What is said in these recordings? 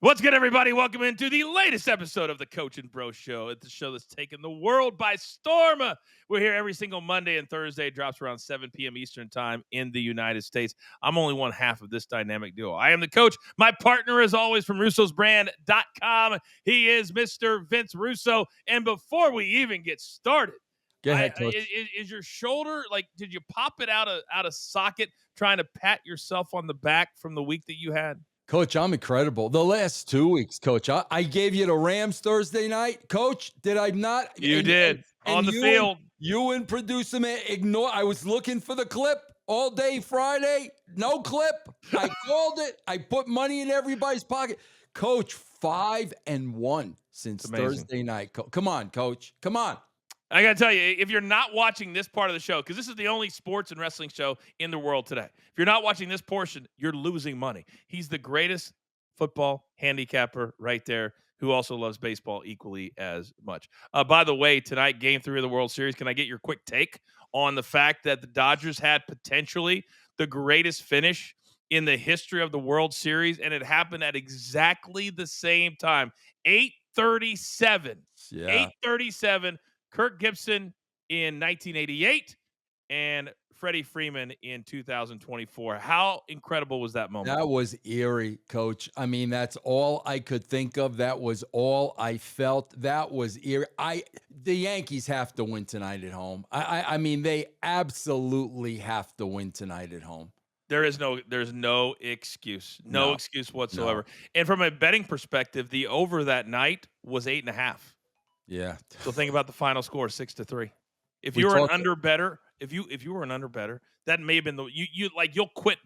What's good, everybody? Welcome into the latest episode of the Coach and Bro Show. It's the show that's taken the world by storm. We're here every single Monday and Thursday. It drops around 7 p.m. Eastern time in the United States. I'm only one half of this dynamic duo. I am the coach. My partner, as always, from russosbrand.com. He is Mr. Vince Russo. And before we even get started, Go ahead, Coach. Is your shoulder, like, did you pop it out of socket trying to pat yourself on the back from the week that you had? Coach, I'm incredible. The last 2 weeks, Coach, I gave you the Rams Thursday night. Coach, did I not? You did. On the field. You and producer man ignore. I was looking for the clip all day Friday. No clip. I called it. I put money in everybody's pocket. Coach, 5-1 since Thursday night. Come on, Coach. Come on. I got to tell you, if you're not watching this part of the show, because this is the only sports and wrestling show in the world today, if you're not watching this portion, you're losing money. He's the greatest football handicapper right there, who also loves baseball equally as much. By the way, tonight, Game 3 of the World Series, can I get your quick take on the fact that the Dodgers had potentially the greatest finish in the history of the World Series, and it happened at exactly the same time, 8:37. Yeah. 8:37. Kirk Gibson in 1988 and Freddie Freeman in 2024. How incredible was that moment? That was eerie, Coach. I mean, that's all I could think of. That was all I felt. That was eerie. The Yankees have to win tonight at home. I mean, they absolutely have to win tonight at home. There's no excuse. No excuse whatsoever. No. And from a betting perspective, the over that night was 8.5. Yeah. So think about the final score, 6-3. If you were an under better, if you were an under better, that may have been you'll quit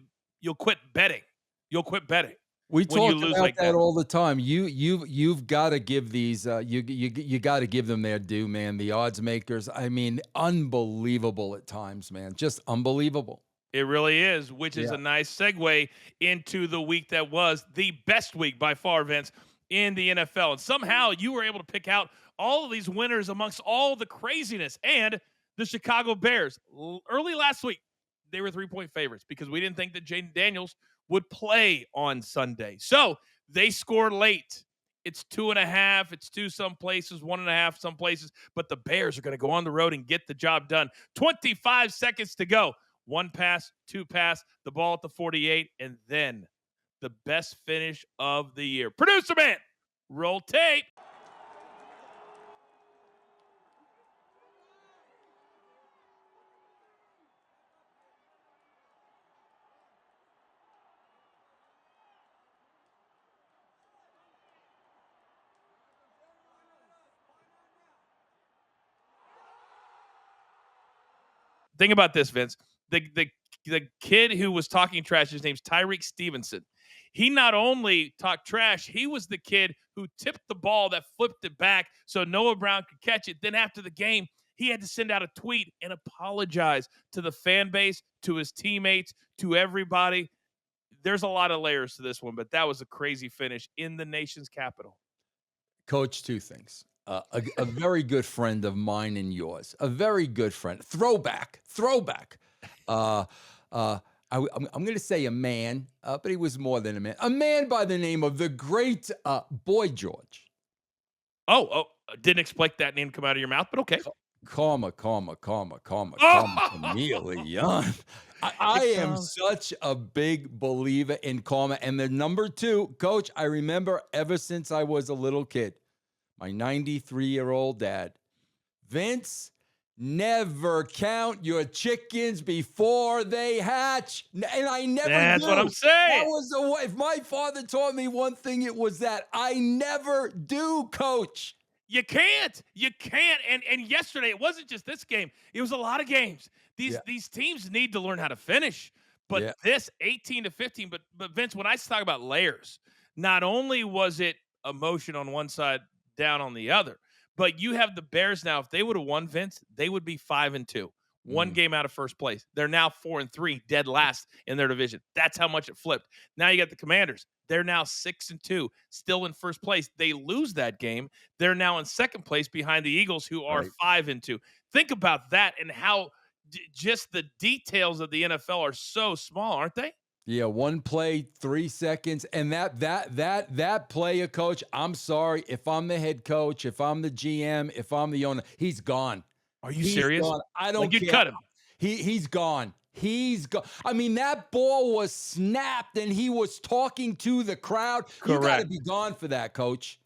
betting. You'll quit betting. We talk about that all the time. You've got to give these you got to give them their due, man. The odds makers, I mean, unbelievable at times, man. Just unbelievable. It really is, which is a nice segue into the week that was the best week by far, Vince, in the NFL. And somehow you were able to pick out all of these winners amongst all the craziness. And the Chicago Bears, early last week, they were 3-point favorites because we didn't think that Jaden Daniels would play on Sunday. So they scored late. It's 2.5. It's 2 some places, 1.5 some places. But the Bears are going to go on the road and get the job done. 25 seconds to go. 1 pass, 2 pass, the ball at the 48, and then the best finish of the year. Producer man, roll tape. Think about this, Vince. The kid who was talking trash, his name's Tyreek Stevenson. He not only talked trash, he was the kid who tipped the ball that flipped it back so Noah Brown could catch it. Then after the game, he had to send out a tweet and apologize to the fan base, to his teammates, to everybody. There's a lot of layers to this one, but that was a crazy finish in the nation's capital. Coach, 2 things. A very good friend of mine and yours, a very good friend, throwback. I'm going to say a man, but he was more than a man by the name of the great Boy George. Oh, didn't expect that name to come out of your mouth, but okay. Karma, Chameleon. I am such a big believer in karma. And the number 2, Coach, I remember ever since I was a little kid, my 93-year-old dad, Vince, never count your chickens before they hatch. And I never That's do. What I'm saying. That was if my father taught me one thing, it was that I never do, Coach. You can't. And yesterday, it wasn't just this game. It was a lot of games. These teams need to learn how to finish. But this 18-15, but Vince, when I talk about layers, not only was it emotion on one side, down on the other, but you have the Bears now. If they would have won, Vince, they would be 5-2. One game out of first place. They're now 4-3, dead last in their division. That's how much it flipped. Now you got the Commanders. They're now 6-2, still in first place. They lose that game. They're now in second place behind the Eagles, who are 5-2. Think about that and how just the details of the NFL are so small, aren't they? Yeah, one play, 3 seconds, and that player, coach, I'm sorry, if I'm the head coach, if I'm the GM, if I'm the owner, he's gone. Are you He's serious? gone. I Like, don't you'd care. cut him. He's gone. He's gone. I mean, that ball was snapped and he was talking to the crowd. You got to Correct. be gone for that, coach.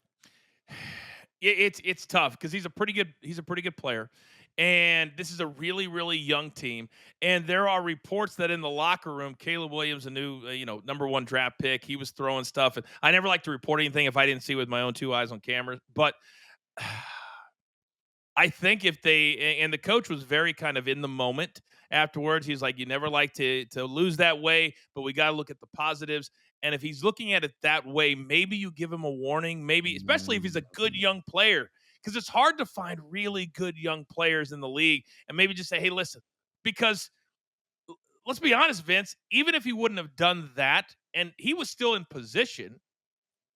It's tough because he's a pretty good player, and this is a really, really young team. And there are reports that in the locker room, Caleb Williams, a new number 1 draft pick, he was throwing stuff. And I never like to report anything if I didn't see it with my own 2 eyes on camera. But I think if they, and the coach was very kind of in the moment afterwards. He's like, you never like to lose that way, but we got to look at the positives. And if he's looking at it that way, maybe you give him a warning, maybe, especially if he's a good young player, because it's hard to find really good young players in the league, and maybe just say, hey, listen, because let's be honest, Vince, even if he wouldn't have done that, and he was still in position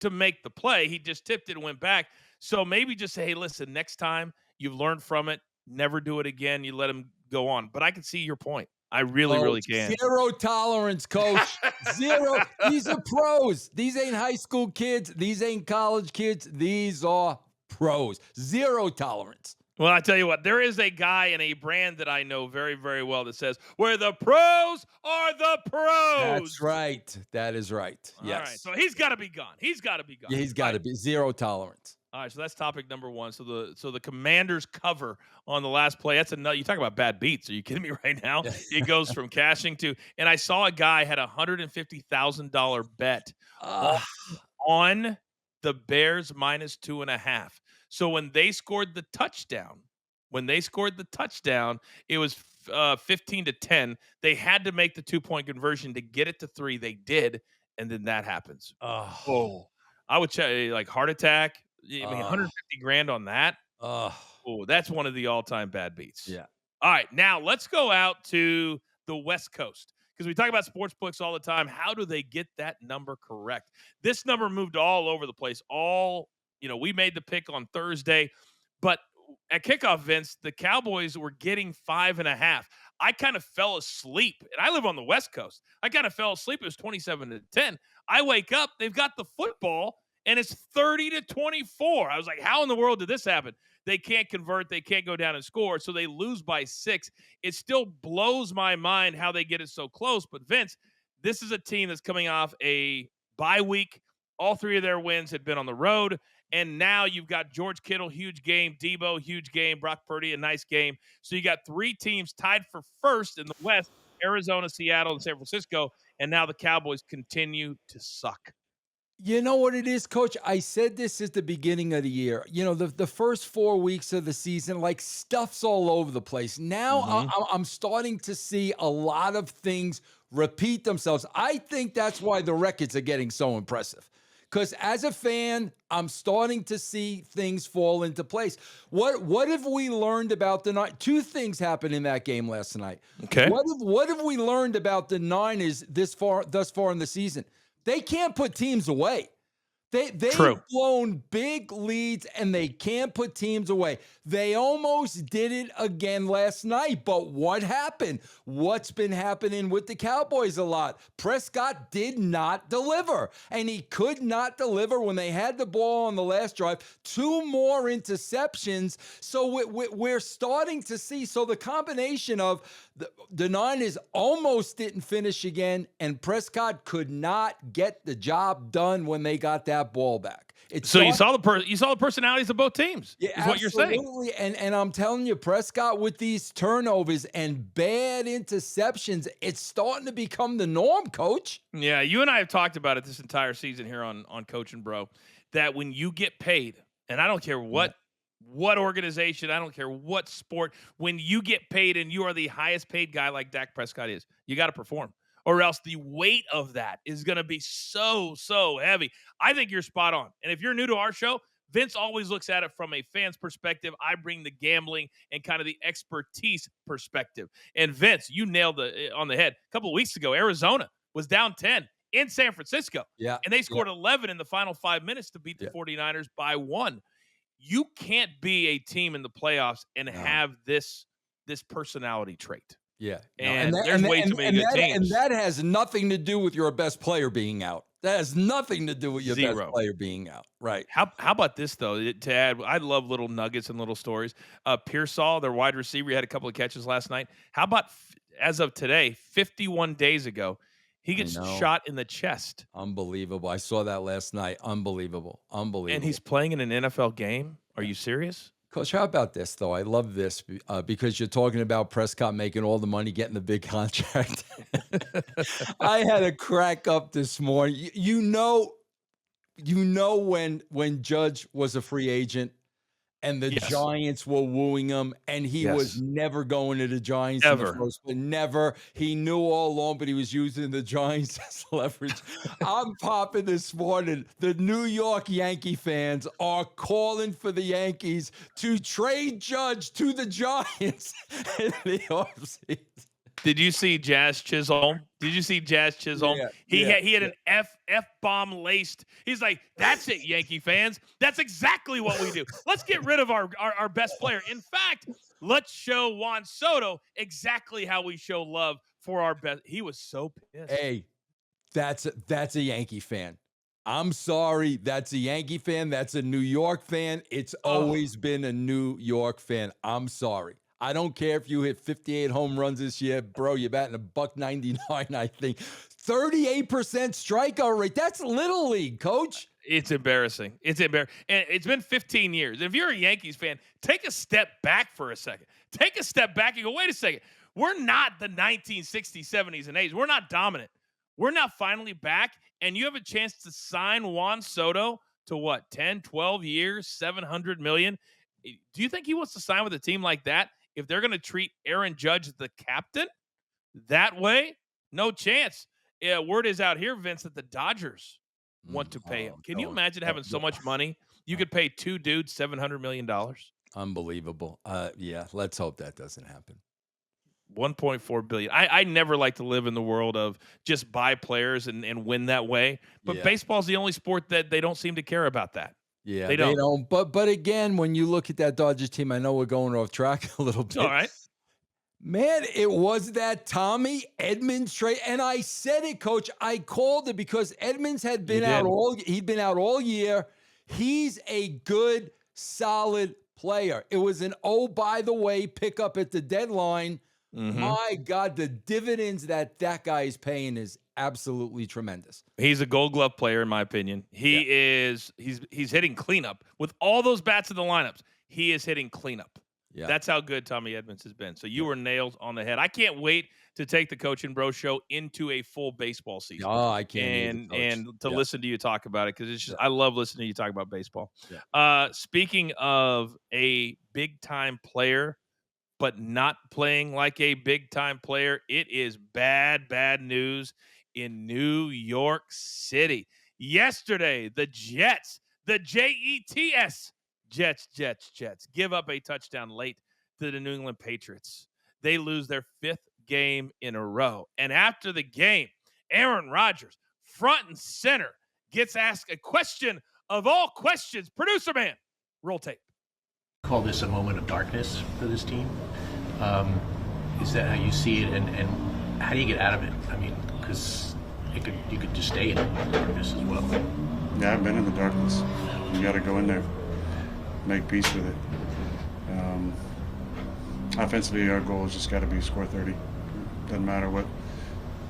to make the play, he just tipped it and went back. So maybe just say, hey, listen, next time you've learned from it, never do it again. You let him go on. But I can see your point. I really, Oh, really can. 0 tolerance, coach. 0. These are pros. These ain't high school kids. These ain't college kids. These are pros. 0 tolerance. Well, I tell you what, there is a guy in a brand that I know very, very well that says, where the pros are the pros. That's right. That is right. Yes. All right. So he's got to be gone. He's got to be gone. Yeah, he's got to be 0 tolerance. All right, so that's topic number 1. So the Commanders cover on the last play. That's another. You talk about bad beats. Are you kidding me right now? It goes from cashing to, and I saw a guy had $150,000 bet on the Bears -2.5. So when they scored the touchdown, it was 15-10. They had to make the 2-point conversion to get it to 3. They did, and then that happens. Oh, I would check like heart attack. I mean, 150 grand on that. Oh, that's one of the all-time bad beats. Yeah. All right, now let's go out to the West Coast, because we talk about sports books all the time. How do they get that number correct? This number moved all over the place. We made the pick on Thursday, but at kickoff, Vince, the Cowboys were getting 5.5. I kind of fell asleep, and I live on the West Coast. I kind of fell asleep. It was 27-10. I wake up, they've got the football, and it's 30-24. I was like, how in the world did this happen? They can't convert. They can't go down and score, so they lose by 6. It still blows my mind how they get it so close. But, Vince, this is a team that's coming off a bye week. All 3 of their wins had been on the road, and now you've got George Kittle, huge game, Debo, huge game, Brock Purdy, a nice game. So you got 3 teams tied for first in the West, Arizona, Seattle, and San Francisco, and now the Cowboys continue to suck. You know what it is, Coach? I said this at the beginning of the year. The first 4 weeks of the season, like, stuff's all over the place. Now I'm starting to see a lot of things repeat themselves. I think that's why the records are getting so impressive. Because as a fan, I'm starting to see things fall into place. What have we learned about the Niners? 2 things happened in that game last night. Okay. What have we learned about the Niners thus far in the season? They can't put teams away. They've blown big leads, and they can't put teams away. They almost did it again last night, but what happened? What's been happening with the Cowboys a lot? Prescott did not deliver, and he could not deliver when they had the ball on the last drive. 2 more interceptions, so we're starting to see. So the combination of the Niners almost didn't finish again, and Prescott could not get the job done when they got that ball back. So you saw the personalities of both teams. Yeah, is what you're saying. Absolutely. And I'm telling you, Prescott, with these turnovers and bad interceptions, it's starting to become the norm, Coach. Yeah, you and I have talked about it this entire season here on Coach and Bro, that when you get paid, and I don't care what organization, I don't care what sport, when you get paid and you are the highest paid guy like Dak Prescott is, you got to perform, or else the weight of that is going to be so heavy. I think you're spot on. And if you're new to our show, Vince always looks at it from a fan's perspective. I bring the gambling and kind of the expertise perspective. And Vince, you nailed it on the head. A couple of weeks ago, Arizona was down 10 in San Francisco. Yeah. And they scored 11 in the final 5 minutes to beat the 49ers by 1. You can't be a team in the playoffs and have this personality trait. Yeah. No, And there's way too many good and teams. that has nothing to do with your best player being out. That has nothing to do with your best 0. player being out. Right. How about this though? To add, I love little nuggets and little stories. Pearsall, their wide receiver, he had a couple of catches last night. How about as of today, 51 days ago, he I gets know. shot in the chest, Unbelievable. I saw that last night. Unbelievable. and Unbelievable. he's playing in an NFL game. Are you serious? Coach, how about this, though? I love this because you're talking about Prescott making all the money, getting the big contract. I had a crack up this morning. When Judge was a free agent and the Yes. Giants were wooing him, and he was Yes. never going to the Giants in the Ever. first place. Never. He knew all along, but he was using the Giants as leverage. I'm popping this morning. The New York Yankee fans are calling for the Yankees to trade Judge to the Giants in the offseason. Did you see Jazz Chisholm? Did you see Jazz Chisholm? Yeah, He yeah, had yeah. an F bomb laced. He's like, that's it, Yankee fans. That's exactly what we do. Let's get rid of our best player. In fact, let's show Juan Soto exactly how we show love for our best. He was so pissed. Hey, that's a Yankee fan. I'm sorry, that's a Yankee fan. That's a New York fan. It's always been a New York fan. I'm sorry. I don't care if you hit 58 home runs this year, bro. You're batting $199, I think. 38% strikeout rate. That's little league, coach. It's embarrassing. It's embarrassing. And it's been 15 years. If you're a Yankees fan, take a step back for a second. Take a step back and go, wait a second. We're not the 1960s, 70s, and 80s. We're not dominant. We're not finally back. And you have a chance to sign Juan Soto to what, 10, 12 years, $700 million? Do you think he wants to sign with a team like that if they're going to treat Aaron Judge, the captain, that way? No chance. Yeah, word is out here, Vince, that the Dodgers want to pay him. Can you imagine having so much money? You could pay two dudes $700 million. Unbelievable. Yeah, let's hope that doesn't happen. 1.4 billion. I never like to live in the world of just buy players and win that way. But Yeah. baseball's the only sport that they don't seem to care about that. Yeah, They don't. But again, when you look at that Dodgers team, I know we're going off track a little bit. All right. Man, it was that Tommy Edmonds trade. And I said it, coach. I called it because Edmonds had been he'd been out all year. He's a good, solid player. It was an by the way pickup at the deadline. Mm-hmm. My God, the dividends that guy is paying is absolutely tremendous. He's a Gold Glove player, in my opinion. He's hitting cleanup with all those bats in the lineups. He is hitting cleanup. Yeah. That's how good Tommy Edmonds has been. So you were nailed on the head. I can't wait to take the Coach and Bro show into a full baseball season. Oh, I can't. And to listen to you talk about it, because it's just I love listening to you talk about baseball. Yeah. Speaking of a big time player, but not playing like a big time player, it is bad news in New York City. Yesterday, the Jets, the Jets, Jets give up a touchdown late to the New England Patriots. They lose their 5th game in a row. And after the game, Aaron Rodgers, front and center, gets asked a question of all questions. Producer man, roll tape. Call this a moment of darkness for this team. Is that how you see it, and how do you get out of it? I mean, because you could just stay in darkness as well. Yeah, I've been in the darkness. You got to go in there, make peace with it. Offensively, our goal has just got to be score 30. Doesn't matter what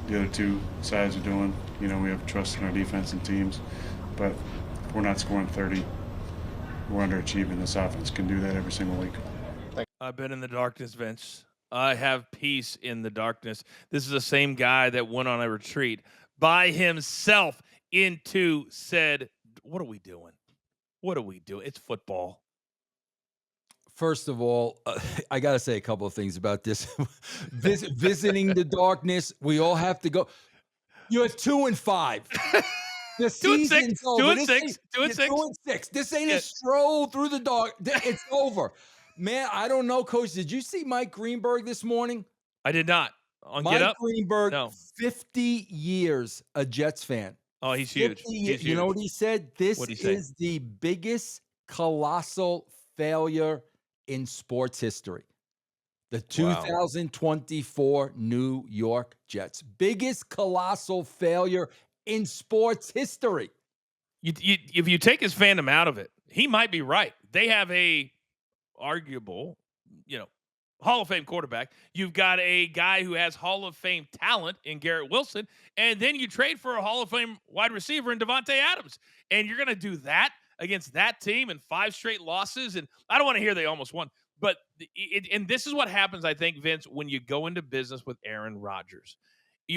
the other two sides are doing. You know, we have trust in our defense and teams, but if we're not scoring 30, we're underachieving. This offense can do that every single week. I've been in the darkness, Vince. I have peace in the darkness. This is the same guy that went on a retreat by himself into said, what are we doing? What are we doing? It's football. First of all, I got to say a couple of things about this. Visiting the darkness, we all have to go. You're 2-5. The season's over. 2-6. This ain't a stroll through the dark. It's over. Man, I don't know, Coach. Did you see Mike Greenberg this morning? I did not. Mike Greenberg, 50 years a Jets fan. Oh, he's huge. You know what he said? This is the biggest colossal failure in sports history. The Wow. 2024 New York Jets. Biggest colossal failure in sports history. If you take his fandom out of it, he might be right. They have a arguable, Hall of Fame quarterback. You've got a guy who has Hall of Fame talent in Garrett Wilson, and then you trade for a Hall of Fame wide receiver in Devontae Adams. And you're going to do that against that team and 5 straight losses. And I don't want to hear they almost won. But and this is what happens, I think, Vince, when you go into business with Aaron Rodgers.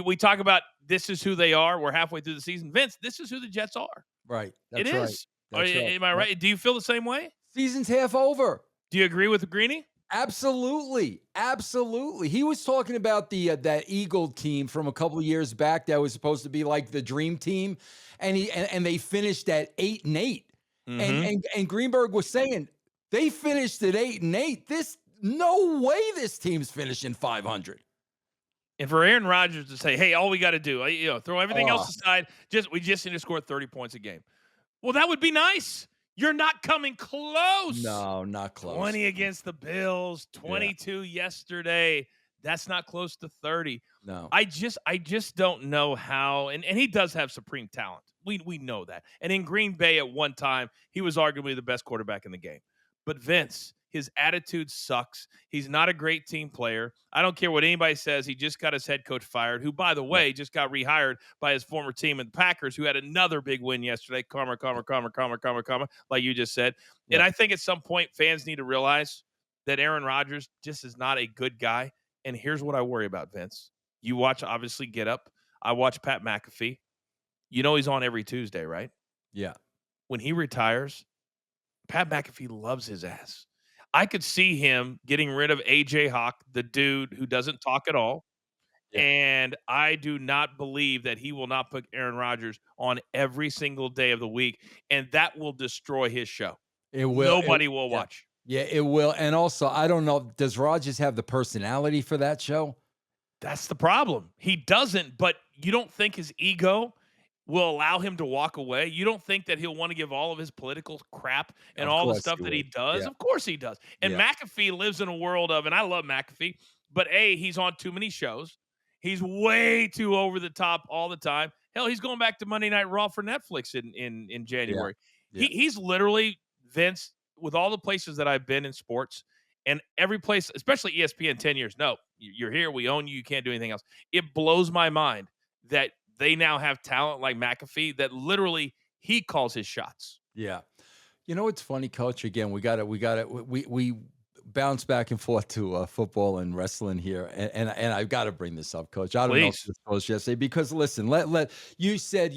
We talk about this is who they are. We're halfway through the season. Vince, this is who the Jets are. Right. It That's right. is. That's right. Am I right? Do you feel the same way? Season's half over. Do you agree with Greeny? Absolutely. Absolutely. He was talking about that Eagle team from a couple of years back that was supposed to be like the dream team, and they finished at 8-8. And Greenberg was saying they finished at 8-8. No way this team's finishing 500. And for Aaron Rodgers to say, "Hey, all we got to do, throw everything else aside, we just need to score 30 points a game." Well, that would be nice. You're not coming close. No, not close. 20 against the Bills, 22 yesterday. That's not close to 30. No. I just don't know how. And he does have supreme talent. We know that. And in Green Bay at one time, he was arguably the best quarterback in the game. But Vince, his attitude sucks. He's not a great team player. I don't care what anybody says. He just got his head coach fired, who, by the way, just got rehired by his former team in the Packers, who had another big win yesterday. Karma, like you just said. Yeah. And I think at some point, fans need to realize that Aaron Rodgers just is not a good guy. And here's what I worry about, Vince. You watch, obviously, Get Up. I watch Pat McAfee. You know he's on every Tuesday, right? Yeah. When he retires, Pat McAfee loves his ass. I could see him getting rid of A.J. Hawk, the dude who doesn't talk at all. Yeah. And I do not believe that he will not put Aaron Rodgers on every single day of the week, and that will destroy his show. It will. Nobody will watch. Yeah, it will. And also, I don't know, does Rodgers have the personality for that show? That's the problem. He doesn't, but you don't think his ego will allow him to walk away? You don't think that he'll want to give all of his political crap and all the stuff that he does? Yeah. Of course he does. And McAfee lives in a world of, and I love McAfee, but he's on too many shows. He's way too over the top all the time. Hell, he's going back to Monday Night Raw for Netflix in January. Yeah. He's literally, Vince, with all the places that I've been in sports and every place, especially ESPN 10 years, no, you're here, we own you, you can't do anything else. It blows my mind that they now have talent like McAfee that literally he calls his shots. Yeah. You know, it's funny, Coach. Again, we bounce back and forth to football and wrestling here. And I've got to bring this up, Coach. I don't know if this was yesterday, because listen, let you said,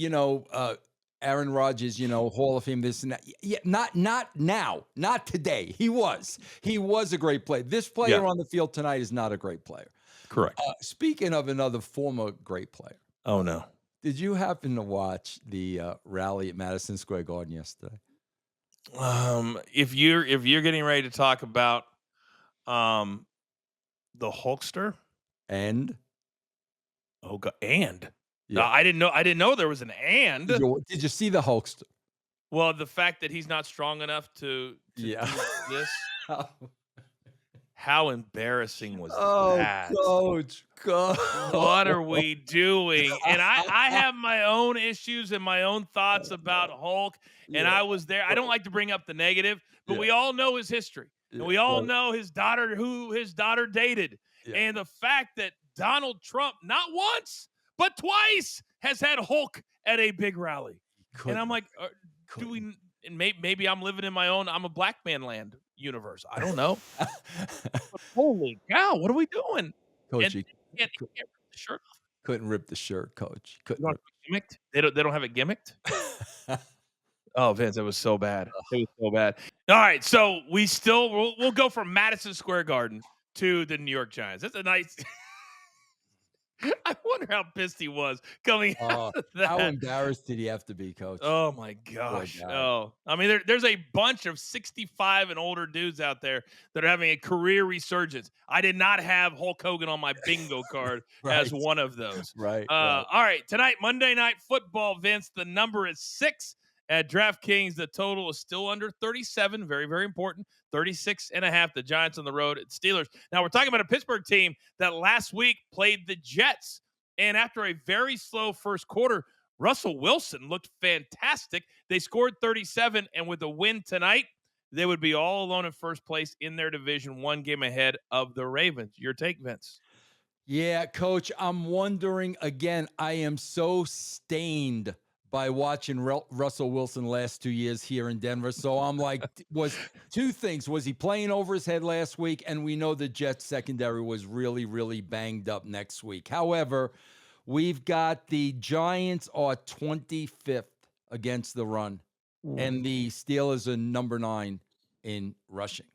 Aaron Rodgers, Hall of Fame, this and that. Yeah, not now, not today. He was a great player. This player on the field tonight is not a great player. Correct. Speaking of another former great player. Oh, no. Did you happen to watch the rally at Madison Square Garden yesterday? If you're getting ready to talk about the Hulkster and I didn't know there was an and. Did you see the Hulkster? Well, the fact that he's not strong enough to do this. How embarrassing was that? Coach. What are we doing? And I have my own issues and my own thoughts about Hulk, and I was there. I don't like to bring up the negative, but we all know his history. And we all know his daughter, who his daughter dated. Yeah. And the fact that Donald Trump, not once, but twice, has had Hulk at a big rally. And I'm like, and maybe I'm living in I'm a black man land universe. I don't know. Holy cow, what are we doing? Coach, can't rip the shirt off. Couldn't rip the shirt, Coach. Gimmicked? They don't have it gimmicked? Oh, Vince, it was so bad. It was so bad. All right, so we'll go from Madison Square Garden to the New York Giants. That's a nice I wonder how pissed he was coming out of that. How embarrassed did he have to be, Coach? Oh, my gosh. Oh, I mean, there's a bunch of 65 and older dudes out there that are having a career resurgence. I did not have Hulk Hogan on my bingo card as one of those. Right. All right, tonight, Monday Night Football, Vince, the number is 6. At DraftKings, the total is still under 37. Very, very important. 36.5. The Giants on the road at Steelers. Now, we're talking about a Pittsburgh team that last week played the Jets. And after a very slow first quarter, Russell Wilson looked fantastic. They scored 37, and with a win tonight, they would be all alone in first place in their division, one game ahead of the Ravens. Your take, Vince? Yeah, Coach, I'm wondering again. I am so stained by watching Russell Wilson last 2 years here in Denver. So I'm like, was two things. Was he playing over his head last week? And we know the Jets secondary was really, really banged up next week. However, we've got the Giants are 25th against the run, and the Steelers are number 9 in rushing.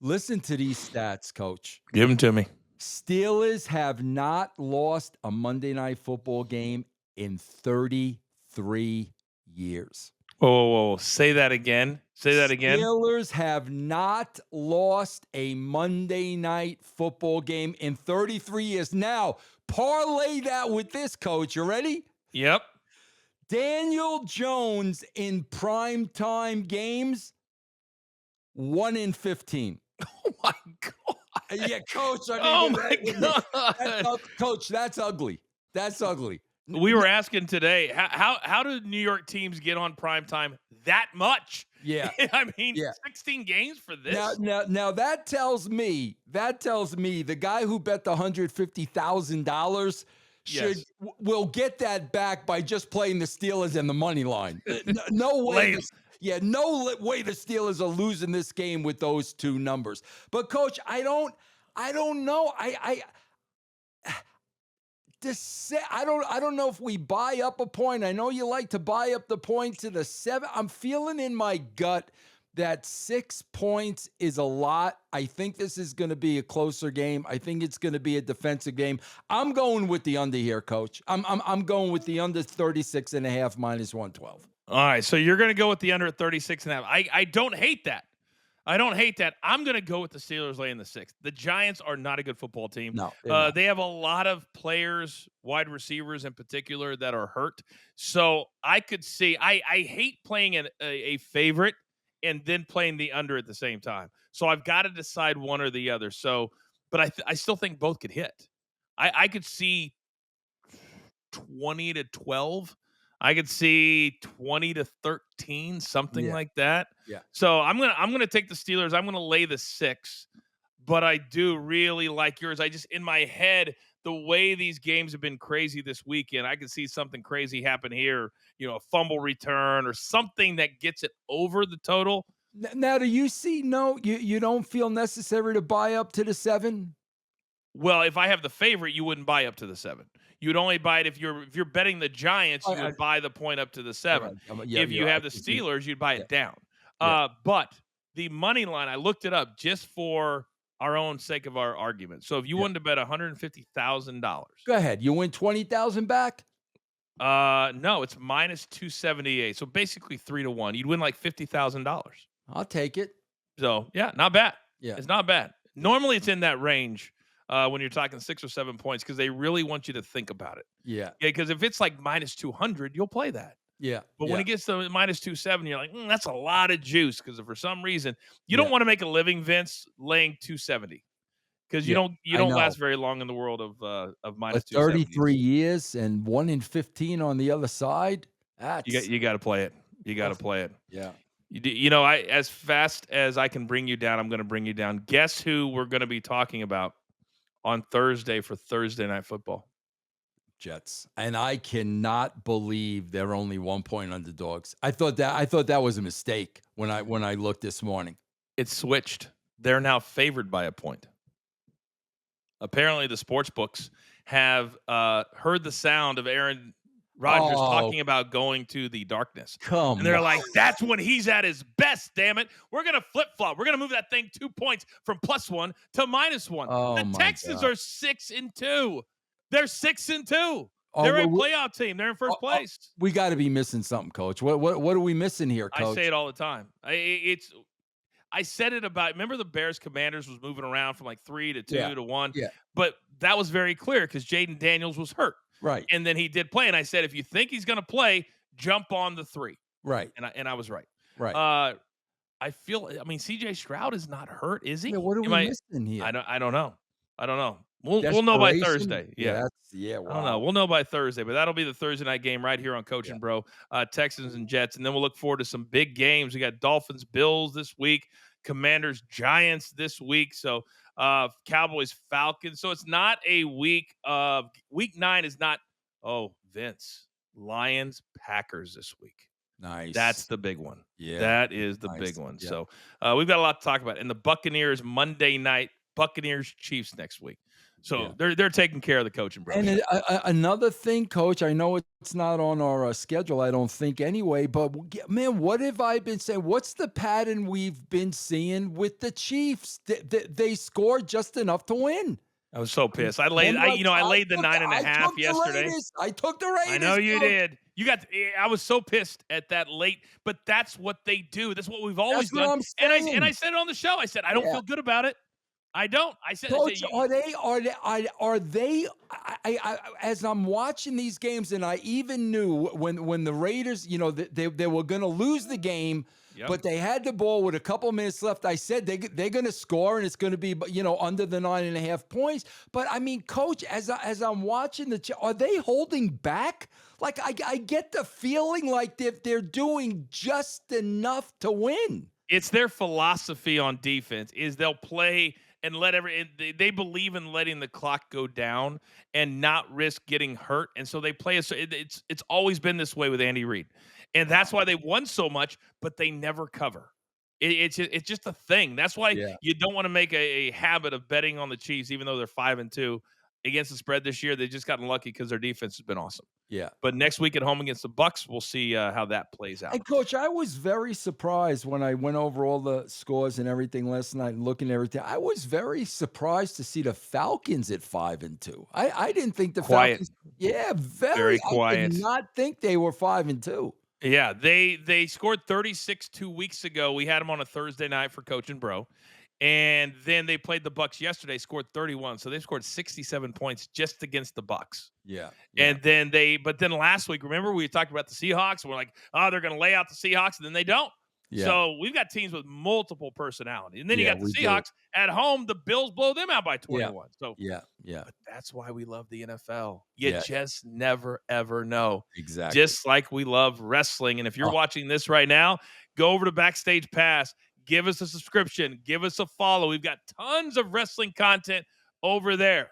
Listen to these stats, Coach. Give them to me. Steelers have not lost a Monday Night Football game in 33 years. Whoa. Say that again. Say that again. Steelers have not lost a Monday Night Football game in 33 years. Now, parlay that with this, Coach. You ready? Yep. Daniel Jones in primetime games, 1 in 15. Oh, my God. Yeah, Coach. Oh, my God. Coach, that's ugly. That's ugly. We were asking today, how do New York teams get on primetime that much? Yeah. I mean, 16 games for this? Now that tells me the guy who bet the $150,000 will get that back by just playing the Steelers and the money line. No way. No way the Steelers are losing this game with those two numbers. But Coach, I don't know. I don't know if we buy up a point. I know you like to buy up the point to the 7. I'm feeling in my gut that 6 points is a lot. I think this is going to be a closer game. I think it's going to be a defensive game. I'm going with the under here, Coach. I'm going with the under 36.5 minus 112. All right, so you're going to go with the under at 36.5. I don't hate that. I'm going to go with the Steelers laying the 6. The Giants are not a good football team. No, they have a lot of players, wide receivers in particular, that are hurt. So I could see. I hate playing a favorite and then playing the under at the same time. So I've got to decide one or the other. So, but I still think both could hit. I could see 20-12. I could see 20-13, something like that. Yeah. So I'm gonna take the Steelers. I'm gonna lay the 6, but I do really like yours. I just, in my head, the way these games have been crazy this weekend, I could see something crazy happen here. A fumble return or something that gets it over the total. Now, do you see? No, you don't feel necessary to buy up to the 7? Well, if I have the favorite, you wouldn't buy up to the 7. You'd only buy it if you're betting the Giants. You would buy the point up to the 7. Right. If you have the Steelers, you'd buy it down. But the money line, I looked it up just for our own sake of our argument. So if you wanted to bet $150,000, go ahead. You win 20,000 back. No, it's minus 278. So basically 3-1. You'd win like $50,000. I'll take it. So yeah, not bad. Yeah, it's not bad. Normally it's in that range. When you're talking 6 or 7 points, because they really want you to think about it. Yeah. Because if it's like minus 200, you'll play that. Yeah. But when it gets to minus 270, you're like, that's a lot of juice. Because for some reason, you don't want to make a living, Vince, laying 270. Because you don't last very long in the world of minus 270. 33 years and 1 in 15 on the other side. You got to play it. You got to play it. Yeah. As fast as I can bring you down, I'm going to bring you down. Guess who we're going to be talking about on Thursday for Thursday Night Football? Jets. And I cannot believe they're only 1 point underdogs. I thought that was a mistake when I looked this morning. It's switched. They're now favored by a point. Apparently the sports books have heard the sound of Aaron Rodgers talking about going to the darkness. And they're like, that's when he's at his best, damn it. We're going to flip-flop. We're going to move that thing 2 points from +1 to -1. The Texans are 6-2. They're 6-2. They're a playoff team. They're in first place. We got to be missing something, Coach. What are we missing here, Coach? I say it all the time. I said it about, remember the Bears Commanders was moving around from like 3 to 2 to 1? Yeah. But that was very clear because Jaden Daniels was hurt. Right. And then he did play. And I said, if you think he's going to play, jump on the 3. Right. And I was right. Right. I mean, CJ Stroud is not hurt, is he? Yeah, what are we missing here? I don't know. I don't know. We'll know by Desperation? Thursday. Yeah. I don't know. Wow. We'll know by Thursday, but that'll be the Thursday night game right here on Coach and Bro, Texans and Jets. And then we'll look forward to some big games. We got Dolphins, Bills this week, Commanders, Giants this week. So Cowboys, Falcons. So it's not a week of week 9 is not, Vince, Lions, Packers this week. Nice. That's the big one. Yeah. That is the big one. Yeah. So we've got a lot to talk about. And the Buccaneers Monday night, Buccaneers Chiefs next week. So they're taking care of the Coach and Bro. And another thing, Coach, I know it's not on our schedule, I don't think anyway, but man, what have I been saying? What's the pattern we've been seeing with the Chiefs? They scored just enough to win. I was so pissed. I laid the 9.5 yesterday. I took the Raiders. I know you did. I was so pissed at that late, but that's what they do. That's what we've always done. And I said it on the show. I said I don't feel good about it. I don't. I said, Coach, are they? As I'm watching these games, and I even knew when the Raiders, they were going to lose the game. Yep. But they had the ball with a couple minutes left. I said they're going to score, and it's going to be under the 9.5 points. But I mean, Coach, as I'm watching are they holding back? Like I get the feeling like they're doing just enough to win. It's their philosophy on defense is they'll play and they believe in letting the clock go down and not risk getting hurt, and so they play. It's always been this way with Andy Reid. And that's why they won so much, but they never cover. It's just a thing. That's why you don't want to make a habit of betting on the Chiefs, even though they're 5-2 against the spread this year. They've just gotten lucky because their defense has been awesome. Yeah. But next week at home against the Bucs, we'll see how that plays out. And Coach, I was very surprised when I went over all the scores and everything last night and looking at everything. I was very surprised to see the Falcons at 5-2. I didn't think the Falcons. Yeah, very quiet. I did not think they were 5-2. Yeah, they scored 36 2 weeks ago. We had them on a Thursday night for Coach and Bro. And then they played the Bucs yesterday, scored 31. So they scored 67 points just against the Bucs. Yeah. And then last week, remember we talked about the Seahawks? We're like, they're going to lay out the Seahawks, and then they don't. Yeah. So we've got teams with multiple personality. And then you got the Seahawks at home. The Bills blow them out by 21. Yeah. So yeah. But that's why we love the NFL. You just never, ever know. Exactly. Just like we love wrestling. And if you're watching this right now, go over to Backstage Pass. Give us a subscription. Give us a follow. We've got tons of wrestling content over there.